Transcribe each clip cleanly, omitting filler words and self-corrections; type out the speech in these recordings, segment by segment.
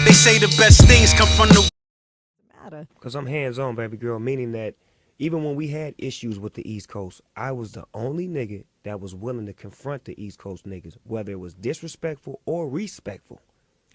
They say the best things come from the Because I'm hands-on, baby girl, meaning that even when we had issues with the East Coast, I was the only nigga that was willing to confront the East Coast niggas, whether it was disrespectful or respectful.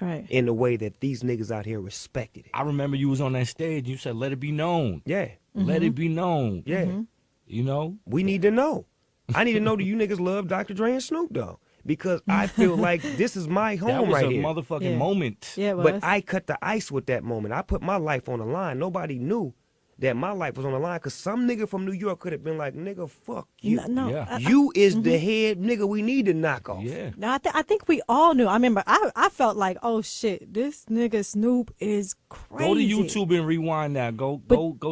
Right. In the way that these niggas out here respected it. I remember you was on that stage. You said, "Let it be known." Yeah. Let it be known. Yeah. You know. We need to know. I need to know that you niggas love Dr. Dre and Snoop Dogg because I feel like this is my home right here. That was a motherfucking moment. Yeah, it was. But I cut the ice with that moment. I put my life on the line. Nobody knew that my life was on the line because some nigga from New York could have been like, nigga, fuck you. No, Yeah. You is the head nigga we need to knock off. Yeah. No, I think we all knew. I remember I felt like, oh shit, this nigga Snoop is crazy. Go to YouTube and rewind that. Go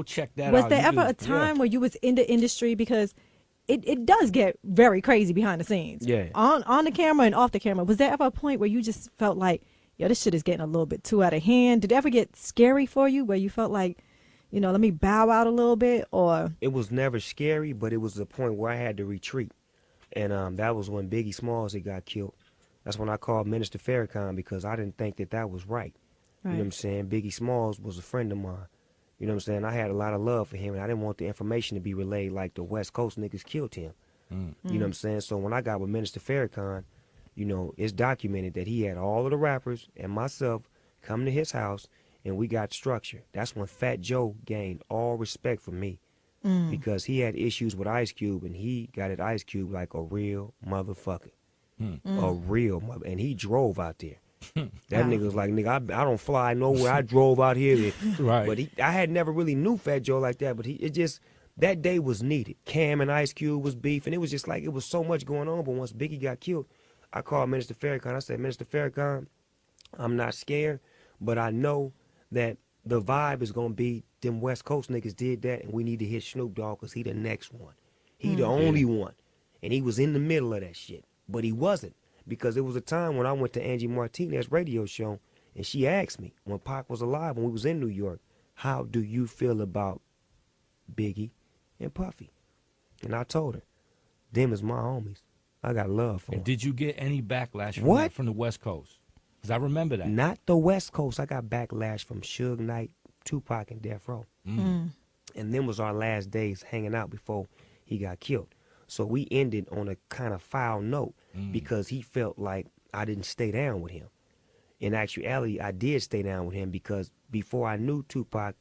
check that out. Was there ever a time where you was in the industry, because it does get very crazy behind the scenes. Yeah. On the camera and off the camera. Was there ever a point where you just felt like, yo, this shit is getting a little bit too out of hand? Did it ever get scary for you where you felt like, you know, let me bow out a little bit? Or It was never scary, but it was the point where I had to retreat. And that was when Biggie Smalls had got killed. That's when I called Minister Farrakhan because I didn't think that was right. You know what I'm saying? Biggie Smalls was a friend of mine. You know what I'm saying? I had a lot of love for him, and I didn't want the information to be relayed like the West Coast niggas killed him. You know what I'm saying? So when I got with Minister Farrakhan, you know, it's documented that he had all of the rappers and myself come to his house, and we got structure. That's when Fat Joe gained all respect from me because he had issues with Ice Cube, and he got at Ice Cube like a real motherfucker. A real mother. And he drove out there. That nigga was like, nigga, I don't fly nowhere. I drove out here. Right. But I had never really knew Fat Joe like that, but that day was needed. Cam and Ice Cube was beef, and it was just like, it was so much going on. But once Biggie got killed, I called Minister Farrakhan. I said, Minister Farrakhan, I'm not scared, but I know that the vibe is going to be them West Coast niggas did that, and we need to hit Snoop Dogg because he the next one. He the only one. And he was in the middle of that shit. But he wasn't, because it was a time when I went to Angie Martinez's radio show, and she asked me, when Pac was alive, when we was in New York, how do you feel about Biggie and Puffy? And I told her, them is my homies. I got love for them. And did you get any backlash from What? that from the West Coast? Because I remember that. Not the West Coast. I got backlash from Suge Knight, Tupac, and Death Row. And then was our last days hanging out before he got killed. So we ended on a kind of foul note because he felt like I didn't stay down with him. In actuality, I did stay down with him because before I knew Tupac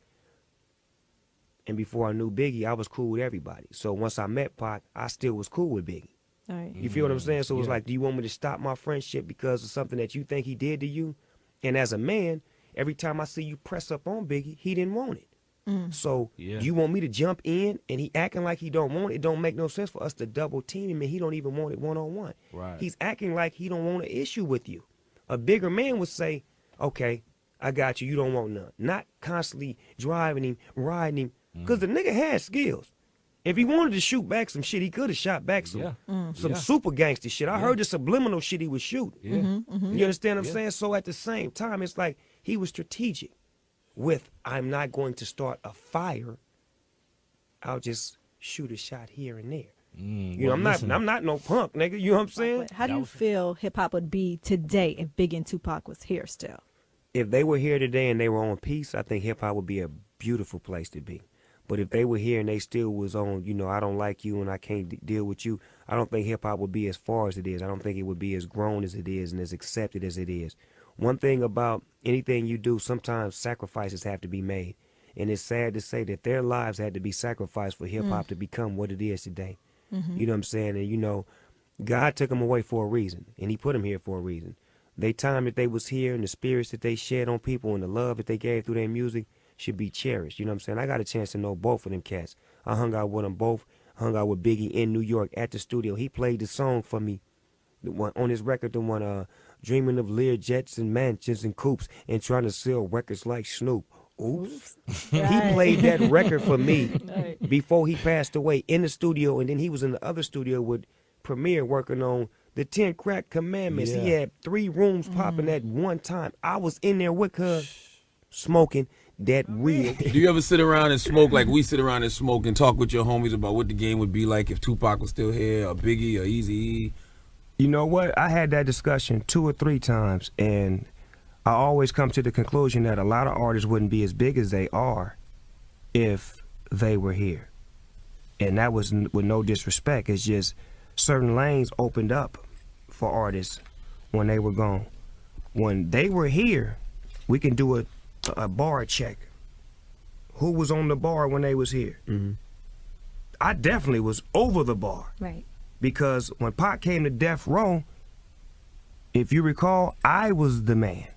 and before I knew Biggie, I was cool with everybody. So once I met Pac, I still was cool with Biggie. all right. You feel what I'm saying? So it was like, do you want me to stop my friendship because of something that you think he did to you? And as a man, every time I see you press up on Biggie, he didn't want it. So you want me to jump in and he acting like he don't want it? It don't make no sense for us to double team him and he don't even want it one-on-one. Right. He's acting like he don't want an issue with you. A bigger man would say, okay, I got you, you don't want none. Not constantly driving him, riding him, because the nigga had skills. If he wanted to shoot back some shit, he could have shot back some super gangster shit. I heard the subliminal shit he was shooting. You understand what I'm saying? So at the same time, it's like he was strategic with, I'm not going to start a fire. I'll just shoot a shot here and there. You know, I'm not no punk, nigga. You know what I'm saying? But how do you feel hip hop would be today if Biggie and Tupac was here still? If they were here today and they were on peace, I think hip hop would be a beautiful place to be. But if they were here and they still was on, you know, I don't like you and I can't deal with you, I don't think hip hop would be as far as it is. I don't think it would be as grown as it is and as accepted as it is. One thing about anything you do, sometimes sacrifices have to be made. And it's sad to say that their lives had to be sacrificed for hip hop to become what it is today. You know what I'm saying? And, you know, God took them away for a reason, and he put them here for a reason. They time that they was here and the spirits that they shed on people and the love that they gave through their music should be cherished. You know what I'm saying? I got a chance to know both of them cats. I hung out with them both. Hung out with Biggie in New York at the studio. He played the song for me on his record, the one Dreaming of Lear jets and mansions and coupes and trying to sell records like Snoop. Oops. He played that record for me before he passed away in the studio, and then he was in the other studio with Premier working on the 10 Crack Commandments. He had 3 rooms popping at one time. I was in there with her smoking that real. Do you ever sit around and smoke like we sit around and smoke and talk with your homies about what the game would be like if Tupac was still here, or Biggie, or Eazy-E? You know what? I had that discussion 2 or 3 times, and I always come to the conclusion that a lot of artists wouldn't be as big as they are if they were here. And that was with no disrespect. It's just certain lanes opened up for artists when they were gone. When they were here, we can do a bar check. Who was on the bar when they was here? Mm-hmm. I definitely was over the bar. Right. Because when Pac came to Death Row, if you recall, I was the man.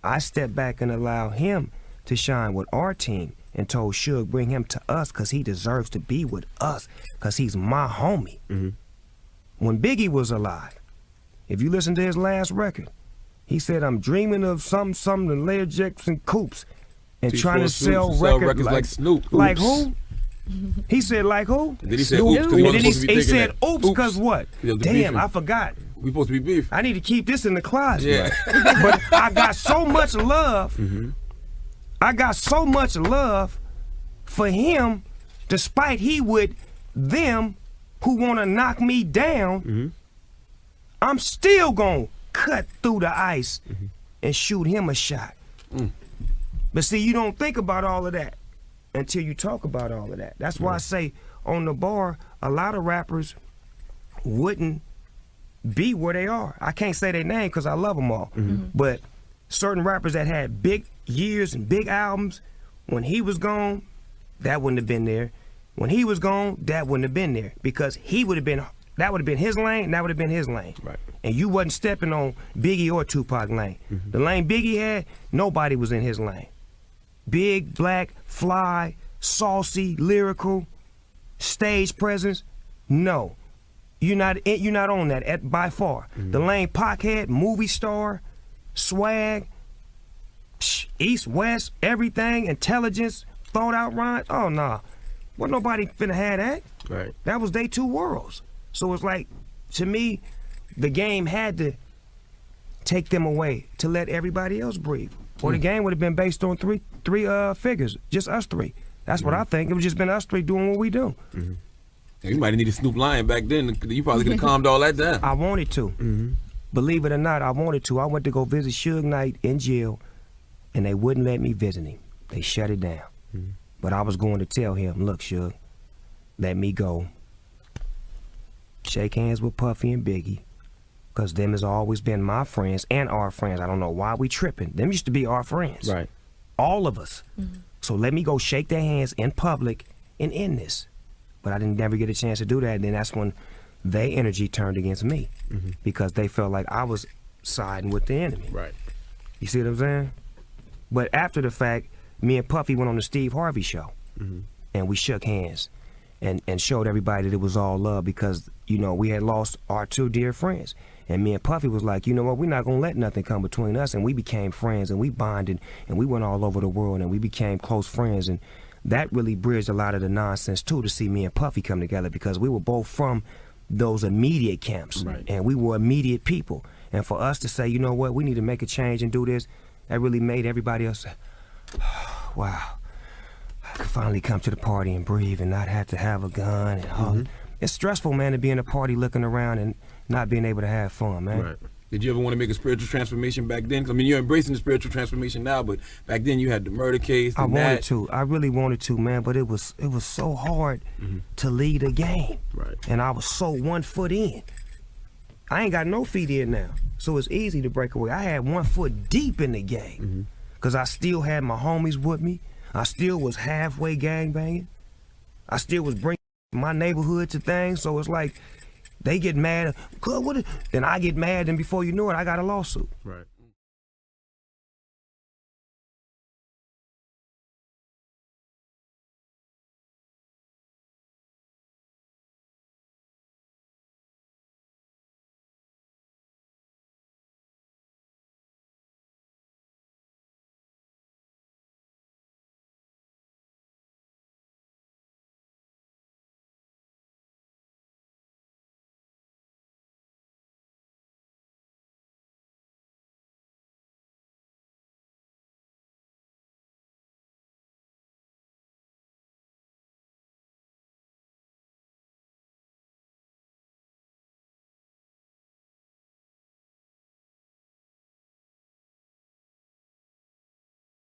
I stepped back and allowed him to shine with our team and told Suge bring him to us because he deserves to be with us because he's my homie. Mm-hmm. When Biggie was alive, if you listen to his last record, he said, I'm dreaming of something to Lear Jackson Coops and trying to sell records like Snoop. Like who? He said, like who? Did he say oops? And then he said, oops, because what? Damn, I forgot. We supposed to be beef. I need to keep this in the closet. Yeah. But I got so much love. Mm-hmm. I got so much love for him, despite he with them who want to knock me down. Mm-hmm. I'm still going to cut through the ice and shoot him a shot. But see, you don't think about all of that until you talk about all of that. That's why I say on the bar, a lot of rappers wouldn't be where they are. I can't say their name because I love them all. But certain rappers that had big years and big albums, when he was gone, that wouldn't have been there. When he was gone, that wouldn't have been there because he would have been, that would have been his lane, and that would have been his lane. Right. And you wasn't stepping on Biggie or Tupac lane. The lane Biggie had, nobody was in his lane. Big, black, fly, saucy, lyrical, stage presence, no. You're not on that by far. The lane Pac had, movie star, swag, east, west, everything, intelligence, thought out rhymes. Oh, nah. Wasn't nobody finna have that. Right. That was they two worlds. So it's like, to me, the game had to take them away to let everybody else breathe. Or the game would have been based on three figures, just us three. That's what I think. It would just been us three doing what we do. You might have needed Snoop Lion back then. You probably could have calmed all that down. I wanted to. Believe it or not, I wanted to. I went to go visit Suge Knight in jail, and they wouldn't let me visit him. They shut it down. But I was going to tell him, look, Suge, let me go. Shake hands with Puffy and Biggie, because them has always been my friends and our friends. I don't know why we tripping. Them used to be our friends. Right. All of us. So let me go shake their hands in public and end this. But I didn't never get a chance to do that. And then that's when their energy turned against me because they felt like I was siding with the enemy. Right. You see what I'm saying? But after the fact, me and Puffy went on the Steve Harvey show and we shook hands and showed everybody that it was all love because, you know, we had lost our two dear friends. And me and Puffy was like, you know what, we're not going to let nothing come between us. And we became friends and we bonded and we went all over the world and we became close friends. And that really bridged a lot of the nonsense too, to see me and Puffy come together because we were both from those immediate camps. Right. And we were immediate people. And for us to say, you know what, we need to make a change and do this, that really made everybody else say, oh, wow, I could finally come to the party and breathe and not have to have a gun. And it's stressful, man, to be in a party looking around and not being able to have fun, man. Right. Did you ever want to make a spiritual transformation back then? I mean, you're embracing the spiritual transformation now, but back then you had the murder case. I wanted to. I really wanted to, man, but it was so hard to lead a game. Right. And I was so 1 foot in. I ain't got no feet in now, so it's easy to break away. I had 1 foot deep in the game because I still had my homies with me. I still was halfway gangbanging. I still was bringing my neighborhood to things, so it's like they get mad, then I get mad, and before you know it, I got a lawsuit. Right.